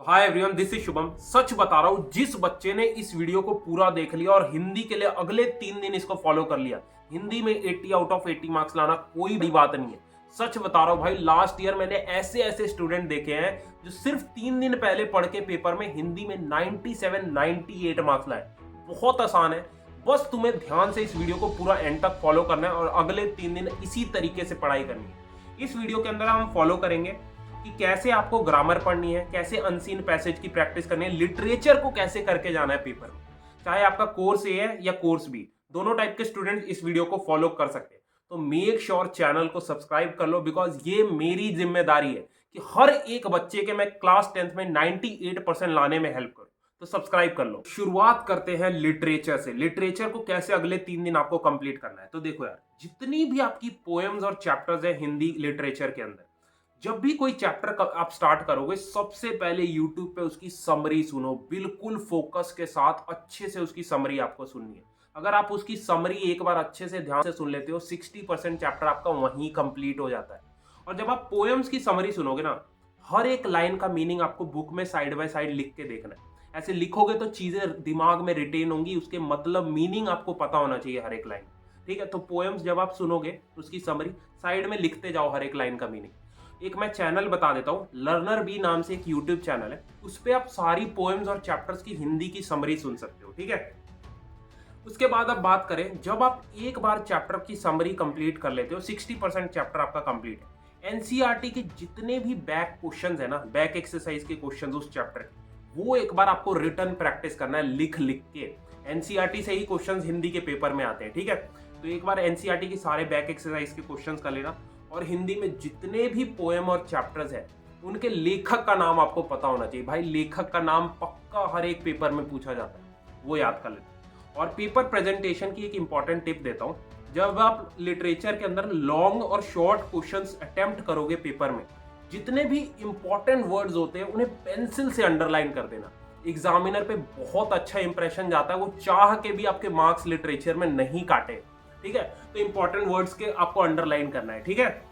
Hi everyone, this is Shubham. सच बता रहा हूँ, जिस बच्चे ने इस वीडियो को पूरा देख लिया और हिंदी के लिए अगले 3 दिन इसको फॉलो कर लिया, हिंदी में 80 आउट ऑफ 80 मार्क्स लाना कोई बड़ी बात नहीं है। सच बता रहा हूँ भाई, लास्ट ईयर मैंने ऐसे ऐसे स्टूडेंट देखे हैं जो सिर्फ 3 दिन पहले पढ़ के पेपर में हिंदी में 97 98 मार्क्स लाए। बहुत आसान है, बस तुम्हें ध्यान से इस वीडियो को पूरा एंड तक फॉलो करना है और अगले 3 दिन इसी तरीके से पढ़ाई करनी है। इस वीडियो के अंदर हम फॉलो करेंगे कि कैसे आपको ग्रामर पढ़नी है, कैसे अनसीन पैसेज की प्रैक्टिस करनी है, लिटरेचर को कैसे करके जाना है पेपर में। चाहे आपका कोर्स ए है या कोर्स बी, दोनों टाइप के स्टूडेंट इस वीडियो को फॉलो कर सकते हैं। तो मेक श्योर चैनल को सब्सक्राइब कर लो, बिकॉज ये मेरी जिम्मेदारी है कि हर एक बच्चे के मैं क्लास 10th में 98% लाने में हेल्प करूं। तो सब्सक्राइब कर लो। शुरुआत करते हैं लिटरेचर से। लिटरेचर को कैसे अगले 3 दिन आपको कंप्लीट करना है। तो देखो यार, जितनी भी आपकी पोएम्स और चैप्टर्स है हिंदी लिटरेचर के अंदर, जब भी कोई चैप्टर आप स्टार्ट करोगे, सबसे पहले YouTube पे उसकी समरी सुनो। बिल्कुल फोकस के साथ अच्छे से उसकी समरी आपको सुननी है। अगर आप उसकी समरी एक बार अच्छे से ध्यान से सुन लेते हो, 60% चैप्टर आपका वहीं कंप्लीट हो जाता है। और जब आप पोएम्स की समरी सुनोगे ना, हर एक लाइन का मीनिंग आपको बुक में साइड बाय साइड लिख के देखना है। ऐसे लिखोगे तो चीजें दिमाग में रिटेन होंगी, उसके मतलब मीनिंग आपको पता होना चाहिए हर एक लाइन। ठीक है, तो पोएम्स जब आप सुनोगे, उसकी समरी साइड में लिखते जाओ हर एक लाइन का मीनिंग। एक मैं चैनल बता देता हूँ, लर्नर बी नाम से एक यूट्यूब चैनल है, उस पर आप सारी पोएम्स और चैप्टर्स की हिंदी की समरी सुन सकते हो। ठीक है, उसके बाद अब बात करें, जब आप एक बार चैप्टर की समरी कंप्लीट कर लेते हो, 60% चैप्टर आपका कंप्लीट है। एनसीईआरटी के जितने भी बैक क्वेश्चंस है ना, बैक एक्सरसाइज के क्वेश्चंस उस चैप्टर के, वो एक बार आपको रिटर्न प्रैक्टिस करना है लिख लिख के। एनसीईआरटी से ही क्वेश्चंस हिंदी के पेपर में आते हैं। ठीक है, तो एक बार एनसीईआरटी के सारे बैक एक्सरसाइज के क्वेश्चंस कर लेना, और हिंदी में जितने भी पोएम और चैप्टर्स हैं, उनके लेखक का नाम आपको पता होना चाहिए। भाई, लेखक का नाम पक्का हर एक पेपर में पूछा जाता है, वो याद कर लेते। और पेपर प्रेजेंटेशन की एक इंपॉर्टेंट टिप देता हूँ, जब आप लिटरेचर के अंदर लॉन्ग और शॉर्ट क्वेश्चंस अटेम्प्ट करोगे पेपर में, जितने भी इंपॉर्टेंट वर्ड्स होते हैं उन्हें पेंसिल से अंडरलाइन कर देना। एग्जामिनर पे बहुत अच्छा इंप्रेशन जाता है, वो चाह के भी आपके मार्क्स लिटरेचर में नहीं काटे। ठीक है, तो इंपॉर्टेंट वर्ड्स के आपको अंडरलाइन करना है। ठीक है,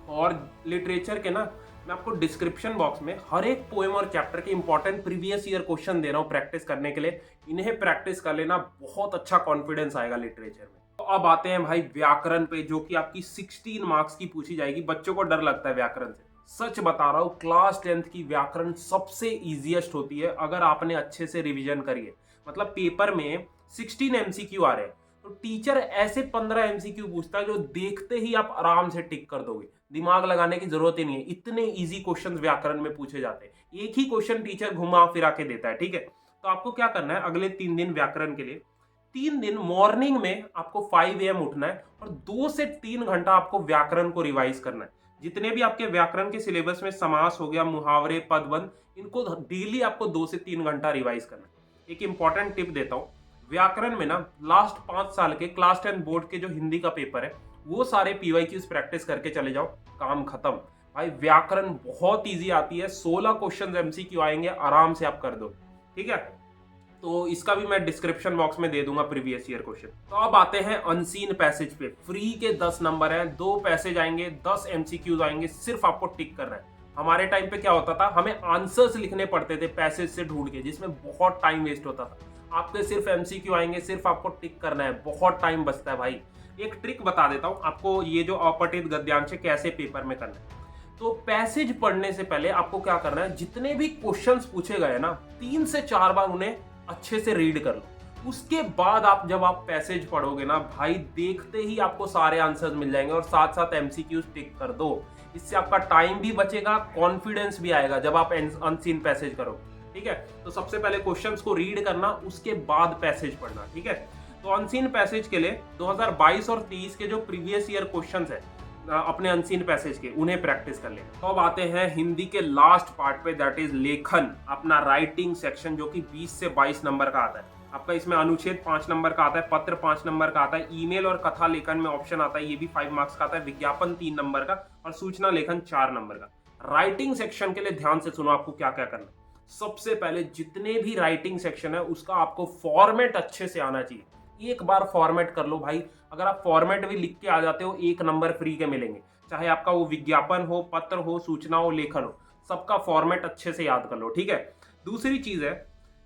और लिटरेचर के ना, मैं आपको डिस्क्रिप्शन बॉक्स में हर एक पोएम और चैप्टर के इंपॉर्टेंट प्रीवियस ईयर क्वेश्चन दे रहा हूँ प्रैक्टिस करने के लिए। इन्हें प्रैक्टिस कर लेना, बहुत अच्छा कॉन्फिडेंस आएगा लिटरेचर में। तो अब आते हैं भाई व्याकरण पे, जो कि आपकी 16 मार्क्स की पूछी जाएगी। बच्चों को डर लगता है व्याकरण से। सच बता रहा हूँ, क्लास 10th की व्याकरण सबसे इजीएस्ट होती है अगर आपने अच्छे से रिविजन करी है। मतलब पेपर में 16 MCQ आ रहे हैं, तो टीचर ऐसे 15 MCQ पूछता है जो देखते ही आप आराम से टिक कर दोगे। दिमाग लगाने की जरूरत ही नहीं है, इतने इजी क्वेश्चंस व्याकरण में पूछे जाते हैं। एक ही क्वेश्चन टीचर घुमा फिरा के देता है। ठीक है, तो आपको क्या करना है अगले 3 दिन व्याकरण के लिए। 3 दिन मॉर्निंग में आपको 5 AM उठना है और 2 से 3 घंटा आपको व्याकरण को रिवाइज करना है। जितने भी आपके व्याकरण के सिलेबस में समास हो गया, मुहावरे, पदबंध, इनको डेली आपको 2 से 3 घंटा रिवाइज करना है। एक इंपॉर्टेंट टिप देता हूँ, व्याकरण में ना लास्ट 5 साल के क्लास 10 बोर्ड के जो हिंदी का पेपर है, वो सारे PYQs प्रैक्टिस करके चले जाओ, काम खत्म। भाई, व्याकरण बहुत इजी आती है, 16 क्वेश्चन MCQ आएंगे, आराम से आप कर दो। ठीक है, तो इसका भी मैं डिस्क्रिप्शन बॉक्स में दे दूंगा प्रीवियस ईयर क्वेश्चन। तो अब आते हैं अनसीन पैसेज पे। फ्री के 10 नंबर है, 2 पैसेज आएंगे, 10 MCQs आएंगे, सिर्फ आपको टिक करना है। हमारे टाइम पे क्या होता था, हमें आंसर्स लिखने पड़ते थे पैसेज से ढूंढ के, जिसमें बहुत टाइम वेस्ट होता था। आपके सिर्फ MCQ आएंगे, सिर्फ आपको टिक करना है, बहुत टाइम बचता है भाई। एक ट्रिक बता देता हूं आपको, ये जो अपठित गद्यांश है कैसे पेपर में करना है। तो पैसेज पढ़ने से पहले आपको क्या करना है, जितने भी क्वेश्चंस पूछे गए ना, 3 से 4 बार उन्हें अच्छे से रीड कर लो। उसके बाद जब आप पैसेज पढ़ोगे ना भाई, देखते ही आपको सारे आंसर्स मिल जाएंगे, और साथ साथ MCQs टिक कर दो। इससे आपका टाइम भी बचेगा, कॉन्फिडेंस भी आएगा जब आप अनसीन पैसेज करोगे। ठीक है, तो सबसे पहले क्वेश्चंस को रीड करना, उसके बाद पैसेज पढ़ना। ठीक है, तो अनसीन पैसेज के लिए 2022 और 23 के जो प्रीवियस ईयर क्वेश्चंस है अपने अनसीन पैसेज के, उन्हें प्रैक्टिस कर लेना। तो अब आते हैं हिंदी के लास्ट पार्ट पे, दैट इज लेखन, अपना राइटिंग सेक्शन, जो कि 20 से 22 नंबर का आता है आपका। इसमें अनुच्छेद 5 नंबर का आता है, पत्र 5 नंबर का आता है, ईमेल और कथा लेखन में ऑप्शन आता है, ये भी 5 मार्क्स का आता है, विज्ञापन 3 नंबर का, और सूचना लेखन 4 नंबर का। राइटिंग सेक्शन के लिए ध्यान से सुनो, आपको क्या क्या करना है। सबसे पहले जितने भी राइटिंग सेक्शन है, उसका आपको फॉर्मेट अच्छे से आना चाहिए। एक बार फॉर्मेट कर लो भाई, अगर आप फॉर्मेट भी लिख के आ जाते हो, 1 नंबर फ्री के मिलेंगे। चाहे आपका वो विज्ञापन हो, पत्र हो, सूचना हो, लेखन हो, सबका फॉर्मेट अच्छे से याद कर लो। ठीक है, दूसरी चीज है,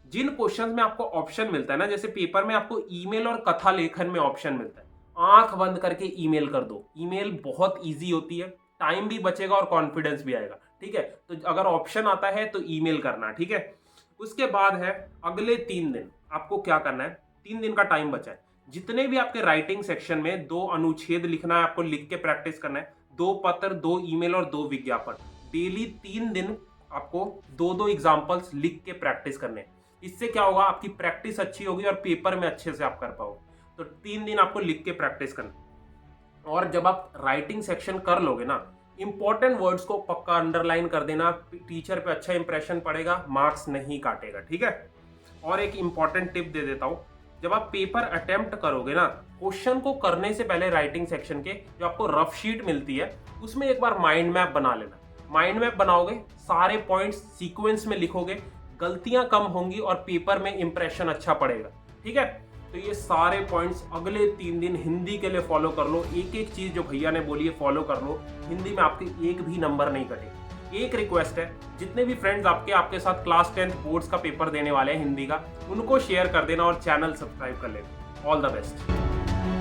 जिन क्वेश्चंस में आपको ऑप्शन मिलता है ना, जैसे पेपर में आपको ईमेल और कथा लेखन में ऑप्शन मिलता है, आंख बंद करके ईमेल कर दो। ईमेल बहुत इजी होती है, टाइम भी बचेगा और कॉन्फिडेंस भी आएगा, ठीक है। तो अगर ऑप्शन आता है तो ईमेल करना, ठीक है। उसके बाद है अगले 3 दिन आपको क्या करना है। 3 दिन का टाइम बचा है, जितने भी आपके राइटिंग सेक्शन में 2 अनुच्छेद लिखना है, आपको लिख के प्रैक्टिस करना है, 2 पत्र, 2 ईमेल और 2 विज्ञापन। डेली 3 दिन आपको 2-2 एग्जाम्पल्स लिख के प्रैक्टिस करने हैं। इससे क्या होगा, आपकी प्रैक्टिस अच्छी होगी और पेपर में अच्छे से आप कर पाओगे। तो 3 दिन आपको लिख के प्रैक्टिस करना। और जब आप राइटिंग सेक्शन कर लोगे ना, इंपॉर्टेंट वर्ड्स को पक्का अंडरलाइन कर देना, टीचर पे अच्छा इंप्रेशन पड़ेगा, मार्क्स नहीं काटेगा, ठीक है। और एक इंपॉर्टेंट टिप दे देता हूं, जब आप पेपर अटेम्प्ट करोगे ना, क्वेश्चन को करने से पहले राइटिंग सेक्शन के जो आपको रफ शीट मिलती है, उसमें एक बार माइंड मैप बना लेना। माइंड मैप बनाओगे, सारे पॉइंट्स सीक्वेंस में लिखोगे, गलतियां कम होंगी और पेपर में इंप्रेशन अच्छा पड़ेगा, ठीक है। तो ये सारे पॉइंट्स अगले 3 दिन हिंदी के लिए फॉलो कर लो। एक एक चीज जो भैया ने बोली है फॉलो कर लो, हिंदी में आपके एक भी नंबर नहीं कटे। एक रिक्वेस्ट है, जितने भी फ्रेंड्स आपके साथ क्लास 10th बोर्ड्स का पेपर देने वाले हैं हिंदी का, उनको शेयर कर देना और चैनल सब्सक्राइब कर लेना। All the best.